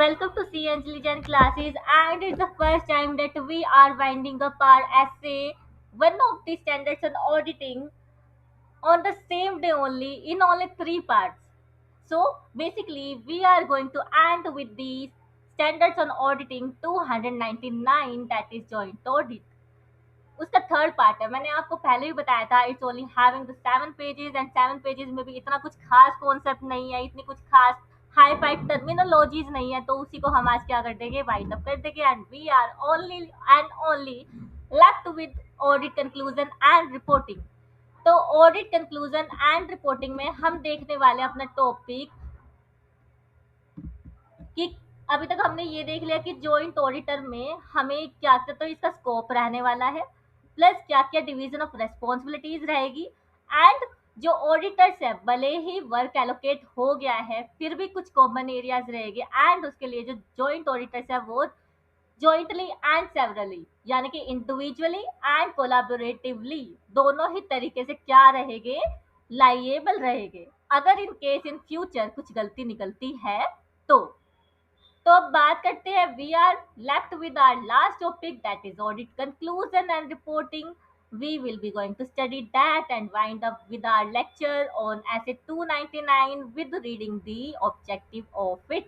Welcome to C Intelligent Classes, and it's the first time that we are winding up our essay, one of the standards on auditing, on the same day only in only three parts. So basically, we are going to end with the standards on auditing 299, that is joint audit. उसका third part है, मैंने आपको पहले भी बताया था, it's only having the 7 pages and 7 pages में भी इतना कुछ खास कॉन्सेप्ट नहीं है, इतनी कुछ खास हाई फाइव टर्मिनोलॉजीज नहीं है, तो उसी को हम आज क्या कर देंगे, वाइंड अप कर देंगे and we are only and only left with audit conclusion and reporting. तो ऑडिट कंक्लूजन एंड रिपोर्टिंग में हम देखने वाले अपना टॉपिक कि अभी तक हमने ये देख लिया कि जॉइंट ऑडिटर में हमें क्या क्या तो इसका स्कोप रहने वाला है, प्लस क्या क्या डिवीजन ऑफ रेस्पॉन्सिबिलिटीज रहेगी, एंड जो ऑडिटर्स है भले ही वर्क एलोकेट हो गया है फिर भी कुछ कॉमन एरियाज रहेंगे, एंड उसके लिए जो जॉइंट ऑडिटर्स है वो जॉइंटली एंड सेवरली यानी कि इंडिविजुअली एंड कोलाबोरेटिवली दोनों ही तरीके से क्या रहेंगे, लाइएबल रहेंगे अगर इन केस इन फ्यूचर कुछ गलती निकलती है तो। तो अब बात करते हैं, we are left with our last topic that is audit conclusion and reporting. We will be going to study that and wind up with our lecture on SA 299 with reading the objective of it.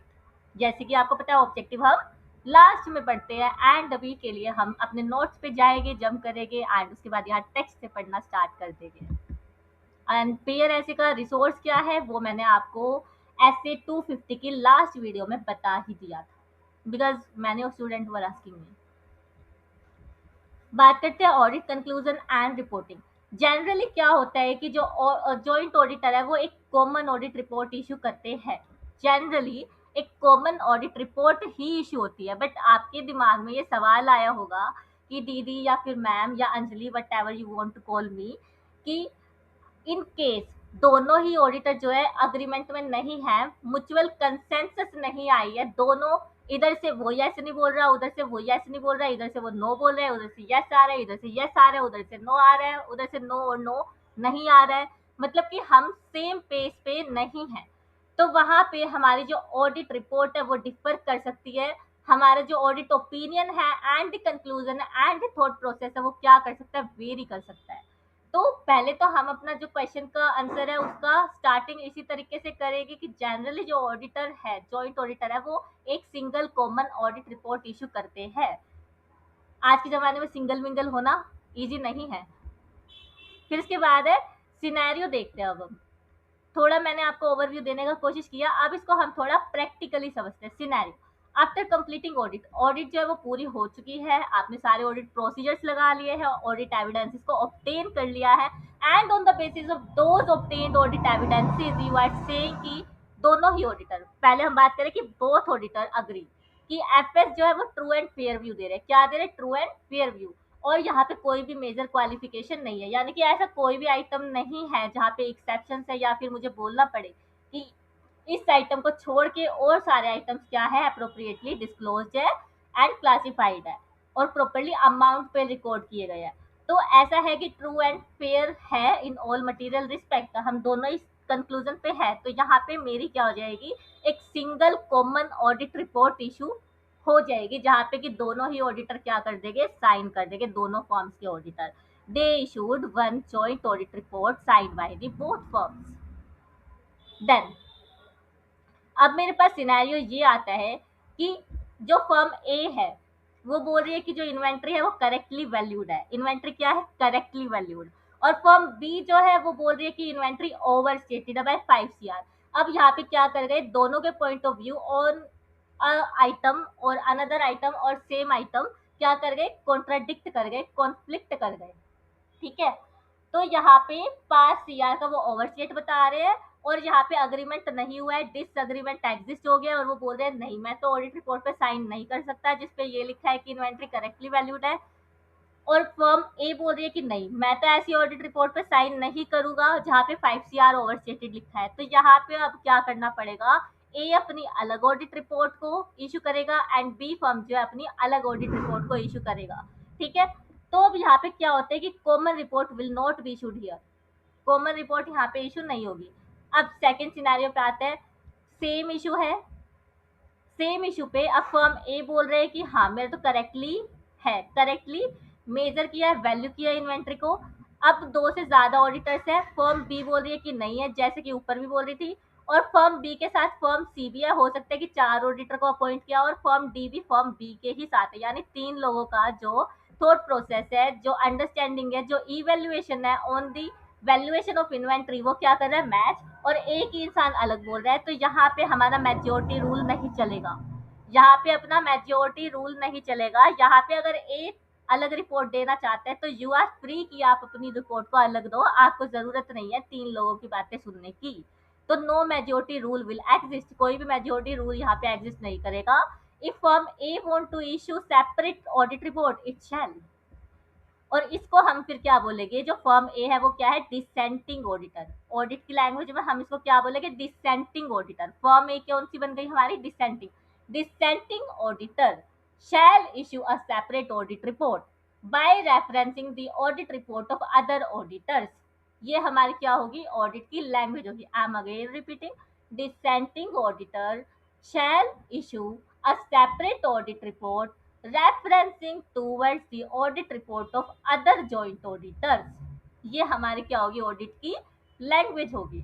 जैसे कि आपको पता है objective हम last में पढ़ते हैं, and अभी के लिए हम अपने नोट्स पे जाएंगे, जम करेंगे एंड उसके बाद यहाँ टेक्स्ट से पढ़ना स्टार्ट कर देंगे। एंड पेयर ऐसे का रिसोर्स क्या है वो मैंने आपको ऐसे 250 की लास्ट वीडियो में बता ही दिया था, बिकॉज मैंने स्टूडेंट वर आस्किंग मी। बात करते हैं audit conclusion and reporting. Generally क्या होता है कि जो जॉइंट ऑडिटर है वो एक कॉमन ऑडिट रिपोर्ट इशू करते हैं। जनरली एक कॉमन ऑडिट रिपोर्ट ही इशू होती है, बट आपके दिमाग में ये सवाल आया होगा कि दीदी या फिर मैम या Anjali, whatever you want to call me, कि इन केस दोनों ही ऑडिटर जो है अग्रीमेंट में नहीं है, म्यूचुअल कंसेंसस नहीं आई है, दोनों इधर से वो यस नहीं बोल रहा, उधर से वो यस नहीं बोल रहा, इधर से वो नो बोल रहा है, उधर से यस आ रहा है, इधर से यस आ रहा है, उधर से नो आ रहा है, उधर से नो और नो नहीं आ रहा है, मतलब कि हम सेम पेज पे नहीं है, तो वहां पे हमारी जो ऑडिट रिपोर्ट है वो डिफर कर सकती है। हमारा जो ऑडिट ओपिनियन है and conclusion and thought process है वो क्या कर सकता है, वेरी कर सकता है। तो पहले तो हम अपना जो क्वेश्चन का आंसर है उसका स्टार्टिंग इसी तरीके से करेंगे कि जनरली जो ऑडिटर है, जॉइंट ऑडिटर है, वो एक single common audit report issue करते हैं। आज के ज़माने में सिंगल मिंगल होना इजी नहीं है। फिर इसके बाद है सिनेरियो, देखते हैं अब हम थोड़ा, मैंने आपको ओवरव्यू देने का कोशिश किया, अब इसको हम थोड़ा प्रैक्टिकली समझते हैं। Scenario, after completing audit, audit जो है वो पूरी हो चुकी है, आपने सारे ऑडिट प्रोसीजर्स लगा लिए हैं, ऑडिट एविडेंसेस को ऑब्टेन कर लिया है, and on the basis of those obtained audit evidences you are saying कि दोनों ही ऑडिटर, पहले हम बात करें कि बोथ ऑडिटर अग्री कि एफएस जो है वो ट्रू एंड फेयर व्यू दे रहे हैं, क्या दे रहे हैं, ट्रू एंड फेयर व्यू, और यहाँ पे कोई भी मेजर क्वालिफिकेशन नहीं है, यानी कि ऐसा कोई भी आइटम नहीं है जहाँ पे एक्सेप्शन है या फिर मुझे बोलना पड़े कि इस आइटम को छोड़ के और सारे आइटम्स क्या है, अप्रोप्रिएटली डिस्क्लोज्ड है एंड क्लासिफाइड है और प्रॉपरली अमाउंट पे रिकॉर्ड किए गए हैं। तो ऐसा है कि ट्रू एंड फेयर है इन ऑल मटेरियल रिस्पेक्ट, हम दोनों इस कंक्लूजन पे है, तो यहाँ पे मेरी क्या हो जाएगी, एक single common audit report issue हो जाएगी, जहाँ पे कि दोनों ही ऑडिटर क्या कर देंगे, साइन कर देंगे, दोनों फर्म्स के auditor, they issued one joint audit report sign by the both firms. Then अब मेरे पास सिनेरियो ये आता है कि जो फर्म ए है वो बोल रही है कि जो इन्वेंट्री है वो करेक्टली वैल्यूड है, इन्वेंट्री क्या है, करेक्टली वैल्यूड, और फर्म बी जो है वो बोल रही है कि inventory over stated by 5 CR। अब यहाँ पे क्या कर गए, दोनों के point of view on item और अनदर आइटम और सेम आइटम क्या कर गए, कॉन्ट्राडिक्ट कर गए, कॉन्फ्लिक्ट कर गए, ठीक है। तो यहाँ पे 5 CR का वो ओवरस्टेट बता रहे हैं और यहाँ पे अग्रीमेंट नहीं हुआ है, डिसएग्रीमेंट एग्जिस्ट हो गया और वो बोल रहे हैं नहीं मैं तो ऑडिट रिपोर्ट पे साइन नहीं कर सकता जिसपे ये लिखा है कि इन्वेंट्री करेक्टली वैल्यूड है, और फर्म ए बोल रही है कि नहीं मैं तो ऐसी ऑडिट रिपोर्ट पे साइन नहीं करूंगा जहाँ पे 5 CR ओवरस्टेटेड लिखा है। तो यहाँ पे अब क्या करना पड़ेगा, ए अपनी अलग ऑडिट रिपोर्ट को इशू करेगा एंड बी फर्म जो है अपनी अलग ऑडिट रिपोर्ट को इशू करेगा, ठीक है। तो अब यहाँ पे क्या होता है कि common report will not be issued here, common report यहाँ पे इशू नहीं होगी। अब सेकंड सिनेरियो पे आते हैं, सेम इशू है, सेम इशू पे अब फर्म ए बोल रहे हैं कि हाँ मेरा तो करेक्टली मेजर किया है, वैल्यू किया है इन्वेंट्री को। अब दो से ज्यादा ऑडिटर्स है, फर्म बी बोल रही है कि नहीं है, जैसे कि ऊपर भी बोल रही थी। और फर्म बी के साथ फर्म सी भी है, हो सकता है कि चार ऑडिटर को अपॉइंट किया और फर्म डी भी फर्म बी के ही साथ है, यानी तीन लोगों का जो थॉट प्रोसेस है, जो अंडरस्टैंडिंग है, जो इवेल्युएशन है on the valuation of inventory, वो क्या कर रहा है, मैच। और एक ही इंसान अलग बोल रहा है, तो यहाँ पे हमारा मेजोरिटी रूल नहीं चलेगा। यहाँ पे अपना मेजोरिटी रूल नहीं चलेगा। यहाँ पे अगर एक अलग रिपोर्ट देना चाहते हैं तो यू आर फ्री कि आप अपनी रिपोर्ट को अलग दो, आपको जरूरत नहीं है तीन लोगों की बातें सुनने की। तो no majority rule will exist, कोई भी मेजोरिटी रूल यहाँ पे एग्जिस्ट नहीं करेगा। If firm A want to issue separate audit report it shall. और इसको हम फिर क्या बोलेंगे, जो फर्म ए है वो क्या है, डिसेंटिंग ऑडिटर। ऑडिट की लैंग्वेज में हम इसको क्या बोलेंगे, डिसेंटिंग ऑडिटर। फर्म ए कौन सी बन गई हमारी, dissenting. Dissenting auditor shall issue a separate audit report by referencing the audit report of other auditors. ये हमारी क्या होगी, ऑडिट की लैंग्वेज होगी। I am again repeating, dissenting auditor shall issue a separate audit report referencing towards the audit report of other joint auditors। ये हमारी क्या होगी, ऑडिट की लैंग्वेज होगी।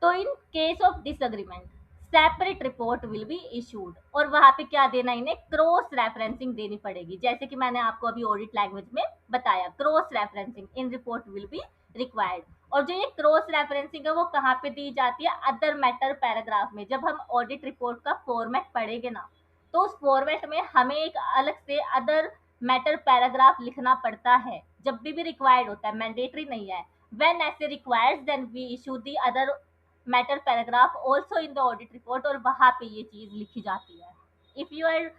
तो in case of disagreement separate report will be issued, और वहां पे क्या देना, इन्हें क्रॉस रेफरेंसिंग देनी पड़ेगी, जैसे कि मैंने आपको अभी ऑडिट लैंग्वेज में बताया, cross referencing in report will be required. और जो ये क्रॉस रेफरेंसिंग है वो कहाँ पे दी जाती है, अदर मैटर पैराग्राफ में। जब हम ऑडिट रिपोर्ट का फॉर्मेट पढ़ेंगे ना, तो उस फॉर्मेट में हमें एक अलग से अदर मैटर पैराग्राफ लिखना पड़ता है, जब भी रिक्वायर्ड होता है, मैंडेटरी नहीं है। when ऐसे requires then we issue the other matter paragraph also in the audit report, और वहां पे ये चीज लिखी जाती है। If you are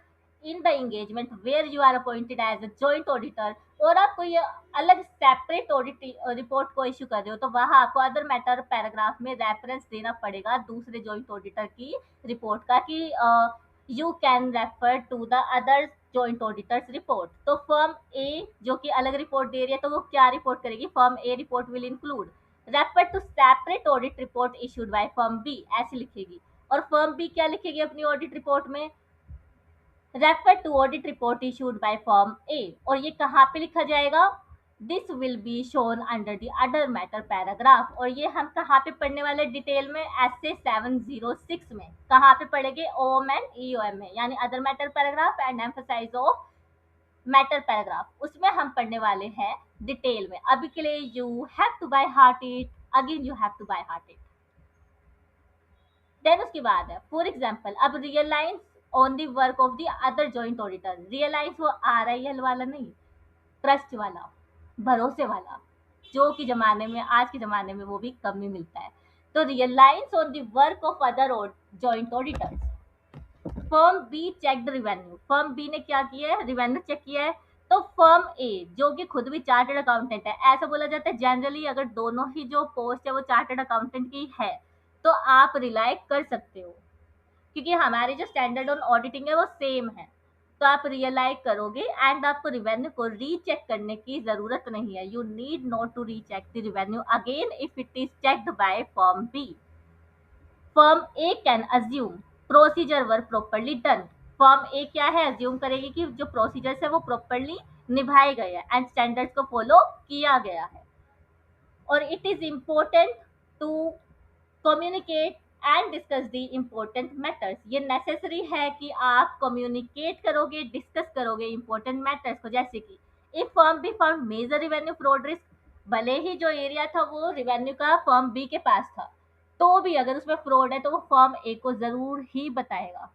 in the engagement where you are appointed as a joint auditor, और आप कोई अलग सेपरेट ऑडिट रिपोर्ट को इश्यू कर रहे हो, तो वहां आपको अदर मैटर पैराग्राफ में रेफरेंस देना पड़ेगा दूसरे जॉइंट ऑडिटर की रिपोर्ट का, कि you can refer to the other joint auditors report. तो फर्म ए जो कि अलग रिपोर्ट दे रही है, तो वो क्या रिपोर्ट करेगी, firm A report will include refer to separate audit report issued by firm B, ऐसी लिखेगी। और फर्म बी क्या लिखेगी अपनी ऑडिट रिपोर्ट में, refer to audit report issued by firm A. और ये कहाँ पे लिखा जाएगा, this will be shown under the other matter paragraph. और ये हम कहाँ पे पढ़ने वाले डिटेल में, एसए 706 में। कहाँ पे पढ़ेंगे, ओएम एंड ईओएम में, यानी other matter paragraph and emphasise of matter paragraph, उसमें हम पढ़ने वाले हैं डिटेल में। अभी के लिए you have to by heart it, again you have to by heart it. Then उसके बाद है फॉर एग्जाम्पल, अब reliance on the work of the other joint auditor. Reliance वो RIL वाला नहीं, ट्रस्ट वाला, भरोसे वाला, जो कि जमाने में, आज के जमाने में वो भी कम ही मिलता है। तो reliance on the work of other joint auditors, firm B check the revenue. Firm B ने क्या किया है, रिवेन्यू चेक किया है। तो फर्म ए जो कि खुद भी चार्टर्ड अकाउंटेंट है, ऐसा बोला जाता है जनरली अगर दोनों ही जो पोस्ट है वो चार्टर्ड अकाउंटेंट की है, तो आप रिलाई कर सकते हो, क्योंकि हमारे जो स्टैंडर्ड ऑन ऑडिटिंग है वो सेम है। तो आप रियलाइज करोगे एंड आपको रिवेन्यू को रीचेक करने की जरूरत नहीं है। You need not to recheck the revenue again if it is checked by firm B. Firm A can assume procedure were properly done. Firm A क्या है, अज्यूम करेगी कि जो प्रोसीजर्स है वो प्रॉपरली निभाए गए हैं एंड स्टैंडर्ड्स को फॉलो किया गया है। और it is important to communicate and discuss the important matters. ये नेसेसरी है कि आप कम्युनिकेट करोगे, डिस्कस करोगे इम्पोर्टेंट मैटर्स को, जैसे कि if firm B found major revenue fraud risk, भले ही जो एरिया था वो रिवेन्यू का फर्म बी के पास था, तो भी अगर उसमें फ्रॉड है तो वो फर्म ए को जरूर ही बताएगा।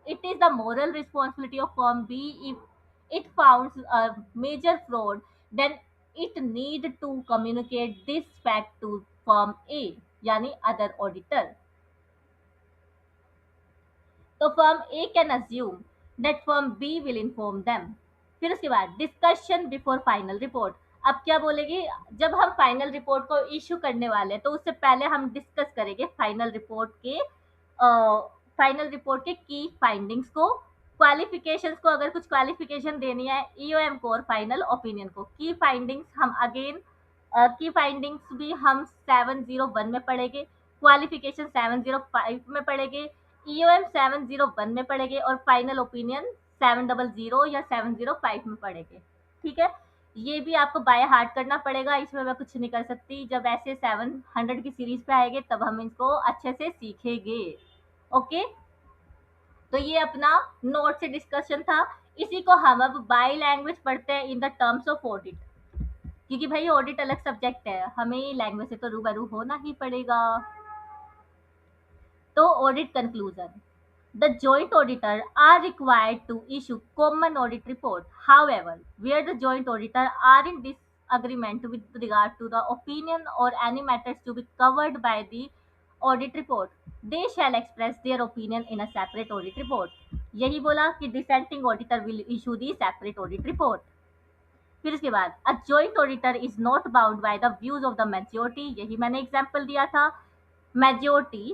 It is the moral responsibility of firm B if it founds a major fraud, then it need to communicate this fact to firm A, यानी अदर ऑडिटर। तो firm A can assume that firm B will inform them. फिर उसके बाद discussion before final report. अब क्या बोलेगी, जब हम फाइनल रिपोर्ट को इश्यू करने वाले हैं तो उससे पहले हम डिस्कस करेंगे फाइनल रिपोर्ट के की फाइंडिंग्स को, क्वालिफिकेशंस को, अगर कुछ क्वालिफिकेशन देनी है, ईओएम को और फाइनल ओपिनियन को। की फाइंडिंग्स हम अगेन की फाइंडिंग्स भी हम 701 में पढ़ेंगे। क्वालिफिकेशन 705 में पढ़ेंगे, ईओएम 701 में पढ़ेंगे और फाइनल ओपिनियन 700 या 705 में पढ़ेंगे। ठीक है, ये भी आपको बाय हार्ट करना पड़ेगा, इसमें मैं कुछ नहीं कर सकती। जब ऐसे 700 की सीरीज पे आएंगे तब हम इसको अच्छे से सीखेंगे। ओके, तो ये अपना नोट से डिस्कशन था। इसी को हम अब बाय लैंग्वेज पढ़ते हैं in the terms of audit, क्योंकि भाई ऑडिट अलग सब्जेक्ट है, हमें लैंग्वेज से तो रूबरू होना ही पड़ेगा। तो audit conclusion, the joint auditor are required to issue common audit report. However, where the joint auditor are in disagreement with regard to the opinion or any matters to be covered by the audit report, they shall express their opinion in a separate audit report. यही बोला कि dissenting auditor will issue the separate audit report. फिर उसके बाद a joint auditor is not bound by the views of the majority, यही मैंने example दिया था। majority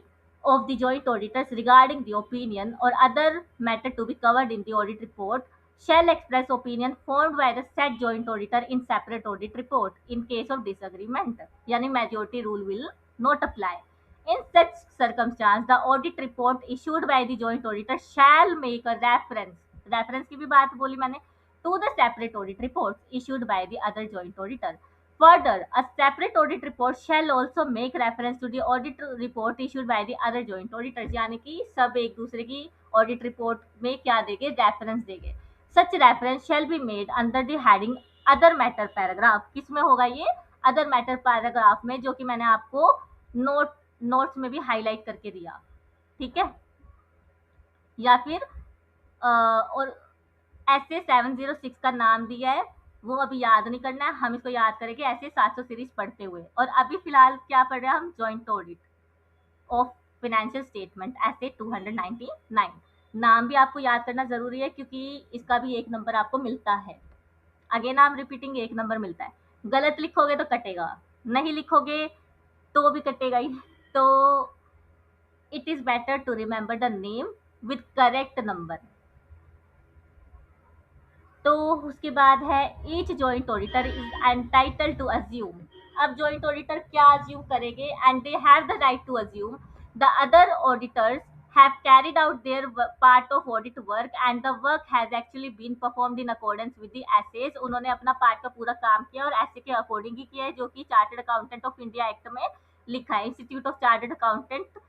of the joint auditors regarding the opinion or other matter to be covered in the audit report shall express opinion formed by the said joint auditor in separate audit report in case of disagreement, yani majority rule will not apply. In such circumstance, the audit report issued by the joint auditor shall make a reference की भी बात बोली मैंने, to the separate audit reports issued by the other joint auditor. Further, a separate audit report shall also make reference to the audit report issued by the other joint auditors, यानी कि सब एक दूसरे की ऑडिट रिपोर्ट में क्या देंगे, reference देंगे। सच reference shall be made under the heading other matter paragraph, किसमें होगा ये, अदर मैटर पैराग्राफ में, जो कि मैंने आपको नोट्स में भी हाईलाइट करके दिया। ठीक है, या फिर और ऐसे 706 का नाम दिया है, वो अभी याद नहीं करना है, हम इसको याद करेंगे ऐसे 700 सीरीज पढ़ते हुए। और अभी फिलहाल क्या पढ़ रहे हैं हम, joint audit of financial statement ऐसे 299। नाम भी आपको याद करना जरूरी है, क्योंकि इसका भी 1 नंबर आपको मिलता है। Again I am repeating, 1 number मिलता है। गलत लिखोगे तो कटेगा, नहीं लिखोगे तो भी कटेगा ही। तो it is better to remember the name with correct number. तो उसके बाद है each joint auditor is entitled to assume. अब जॉइंट ऑडिटर क्या अज्यूम करेंगे, and they have the right to assume the other auditors have carried out their part of audit work and the work has actually been performed in accordance with the essays। उन्होंने अपना part का पूरा काम किया और ऐसे के according ही किया है, जो कि chartered accountant of India act में लिखा है। इंस्टीट्यूट ऑफ चार्टर्ड अकाउंटेंट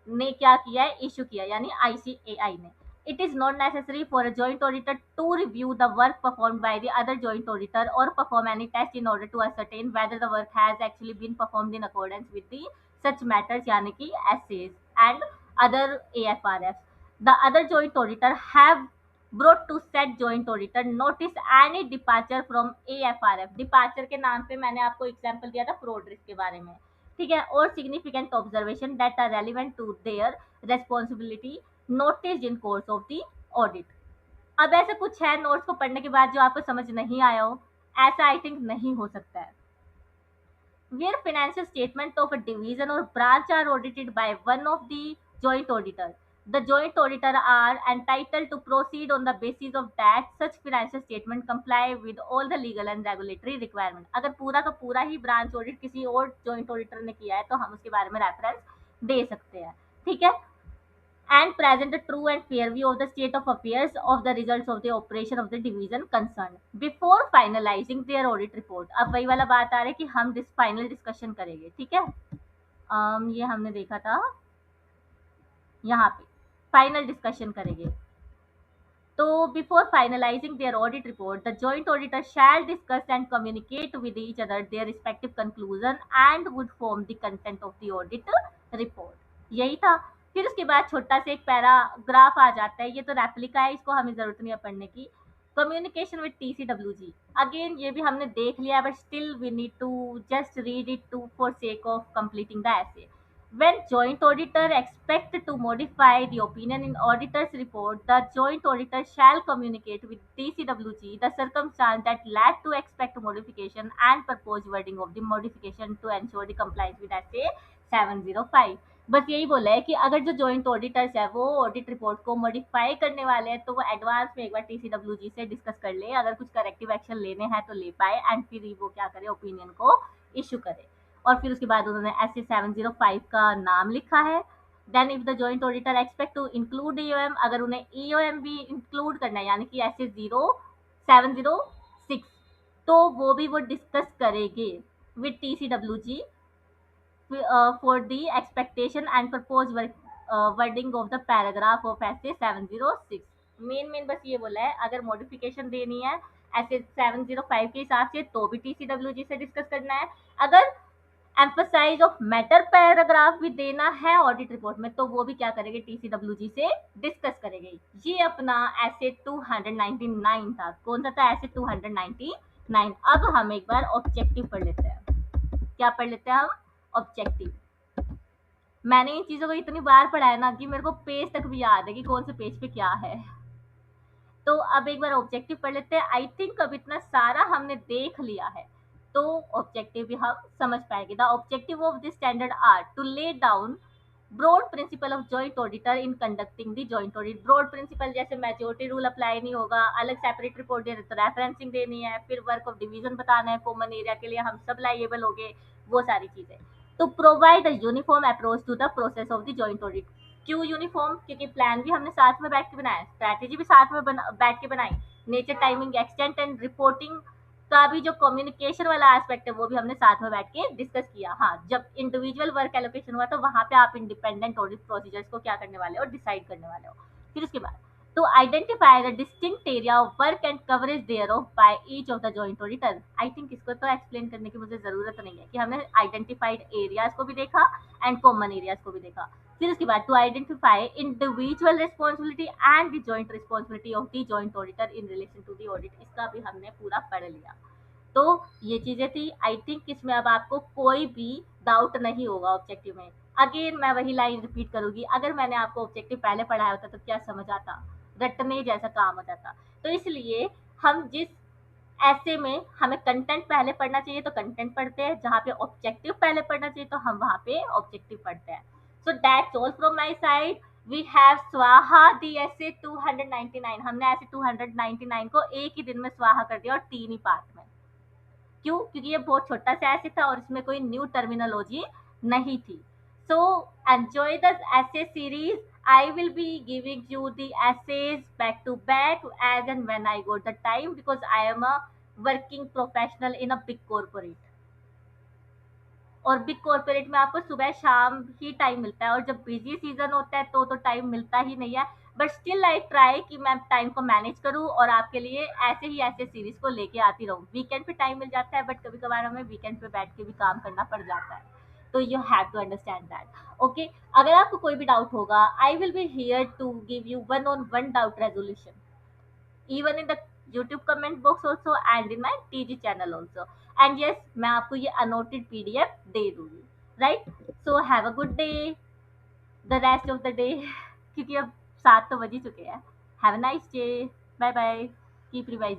ने क्या किया है, इशू किया, यानी आईसीएआई ने। It is not necessary for a joint auditor to review the work performed by the other joint auditor or perform any test in order to ascertain whether the work has actually been performed in accordance with the such matters, यानी कि essays and other AFRFs. The other joint auditor have brought to said joint auditor notice any departure from AFRF। departure के नाम पे मैंने आपको example दिया था fraud risk के बारे में। ठीक है, और significant observation that are relevant to their responsibility notice in course of the audit. अब ऐसा कुछ है नोट्स को पढ़ने के बाद जो आपको समझ नहीं आया हो, ऐसा आई थिंक नहीं हो सकता है। Where financial statement of a division or branch are audited by one of the joint auditor, the joint auditor are entitled to proceed on the basis of that such financial statement comply with all the legal and regulatory requirement। अगर पूरा का पूरा ही branch audit किसी और joint auditor ने किया है तो हम उसके बारे में रेफरेंस दे सकते हैं। ठीक है, and present a true and fair view of the state of affairs of the results of the operation of the division concerned before finalizing their audit report। अब वही वाला बात आ रही है कि हम फाइनल डिस्कशन करेंगे। ठीक है, ये हमने देखा था यहाँ पे फाइनल डिस्कशन करेंगे। तो before finalising their audit report the joint auditor shall discuss and communicate with each other their respective conclusion and would form the content of the audit report. यही था। फिर उसके बाद छोटा सा एक पैराग्राफ आ जाता है, ये तो रेप्लिका है, इसको हमें जरूरत नहीं है पढ़ने की। कम्युनिकेशन विद TCWG, अगेन ये भी हमने देख लिया, but still we need to just read it to for sake of completing the SA. When joint auditor expect to modify the opinion in auditor's report, the joint auditor shall communicate with TCWG the circumstance that led to expect modification and propose wording of the modification to ensure the compliance with SA 705। बस यही बोला है कि अगर जो joint auditors है वो audit report को मॉडिफाई करने वाले हैं तो वो एडवांस में एक बार TCWG से डिस्कस कर ले, अगर कुछ करेक्टिव एक्शन लेने हैं तो ले पाए, एंड फिर वो क्या करे, ओपिनियन को इशू करे। और फिर उसके बाद उन्होंने एस ए 705 का नाम लिखा है। Then if the joint auditor expect to include EOM, अगर उन्हें ईओएम भी इंक्लूड करना है यानी कि एस ए 0706, तो वो भी वो डिस्कस करेंगे with TCWG for the expectation and proposed wording of the paragraph of ऐसे 706। मेन बस ये बोला है अगर मॉडिफिकेशन देनी है ऐसे 705 के हिसाब से तो भी टीसीडब्ल्यूजी से डिस्कस करना है। अगर एम्फसाइज ऑफ मैटर पैराग्राफ भी देना है ऑडिट रिपोर्ट में तो वो भी क्या करेंगे, टीसीडब्ल्यूजी से डिस्कस करेंगे। ये अपना एसे 299 था। कौन सा था? एसे 299। अब हम एक बार ऑब्जेक्टिव पढ़ लेते हैं। क्या पढ़ लेते हैं हम? ऑब्जेक्टिव। मैंने इन चीजों को इतनी बार पढ़ा है ना कि मेरे को पेज तक भी याद है कि कौन से पेज पे क्या है। तो अब एक बार ऑब्जेक्टिव पढ़ लेते हैं। आई थिंक अब इतना सारा हमने देख लिया है तो ऑब्जेक्टिव भी हम समझ पाएंगे। The objective of this standard are to lay down broad principle of joint auditor in conducting the joint audit. Broad principle जैसे मेजोरिटी रूल अप्लाई नहीं होगा, अलग सेपरेट रिपोर्ट दे तो रेफरेंसिंग देनी है, फिर वर्क ऑफ डिवीजन बताना है, कॉमन एरिया के लिए हम सब लाइएबल हो गए, वो सारी चीजें। तो provide a uniform approach to the process of the joint audit. क्यों यूनिफॉर्म? क्योंकि प्लान भी हमने साथ में बैठ के बनाया, स्ट्रैटेजी भी साथ में बैठ के बनाई, nature, timing, extent and reporting का भी जो कम्युनिकेशन वाला एस्पेक्ट है वो भी हमने साथ में बैठ के डिस्कस किया। हाँ, जब इंडिविजुअल वर्क एलोकेशन हुआ तो वहां पे आप इंडिपेंडेंट ऑडिट प्रोसीजर्स को क्या करने वाले हो, डिसाइड करने वाले हो। फिर उसके बाद to identify the distinct area of work and coverage thereof by each of the joint auditor। I think इसको तो एक्सप्लेन करने की मुझे जरूरत नहीं है कि हमने आइडेंटिफाइड एरियाज को भी देखा एंड कॉमन एरियाज को भी देखा। फिर उसके बाद to identify individual responsibility and the joint responsibility of the joint auditor in relation to the audit, इसका भी हमने पूरा पढ़ लिया। तो ये चीजें थी। आई थिंक इसमें अब आपको कोई भी डाउट नहीं होगा ऑब्जेक्टिव में। अगेन मैं वही लाइन रिपीट करूंगी, अगर मैंने आपको ऑब्जेक्टिव पहले पढ़ाया होता तो क्या समझ आता, रटने जैसा काम हो जाता। तो इसलिए हम जिस ऐसे में हमें कंटेंट पहले पढ़ना चाहिए तो कंटेंट पढ़ते हैं, जहाँ पे ऑब्जेक्टिव पहले पढ़ना चाहिए तो हम वहाँ पे ऑब्जेक्टिव पढ़ते हैं। So that's all from my side. We have स्वाहा दी ऐसे 299। हमने ऐसे 299 को एक ही दिन में स्वाहा कर दिया और 3 ही पार्ट में। क्यों? क्योंकि ये बहुत छोटा सा ऐसे था और इसमें कोई न्यू टर्मिनोलॉजी नहीं थी। सो एंजॉय द ऐसे series. I will be giving you the essays back to back as and when I got the time because I am a working professional in a big corporate। और big corporate में आपको सुबह शाम ही time मिलता है और जब busy season होता है तो टाइम मिलता ही नहीं है। बट स्टिल आई ट्राई कि मैं टाइम को मैनेज करूं और आपके लिए ऐसे ही ऐसे सीरीज को लेके आती रहूं। वीकेंड पे टाइम मिल जाता है बट कभी कभार हमें वीकेंड पे बैठ के भी काम करना पड़ जाता है। तो you have to understand that. Okay, अगर आपको कोई भी डाउट होगा I will be here to give you one on one doubt resolution even in the YouTube comment box also and in my TG channel also। And yes, मैं आपको ये annotated PDF दे दूंगी। Right? So have a good day, the rest of the day क्योंकि अब 7 तो बज ही चुके हैं। Have a nice day. Bye bye. Keep revising.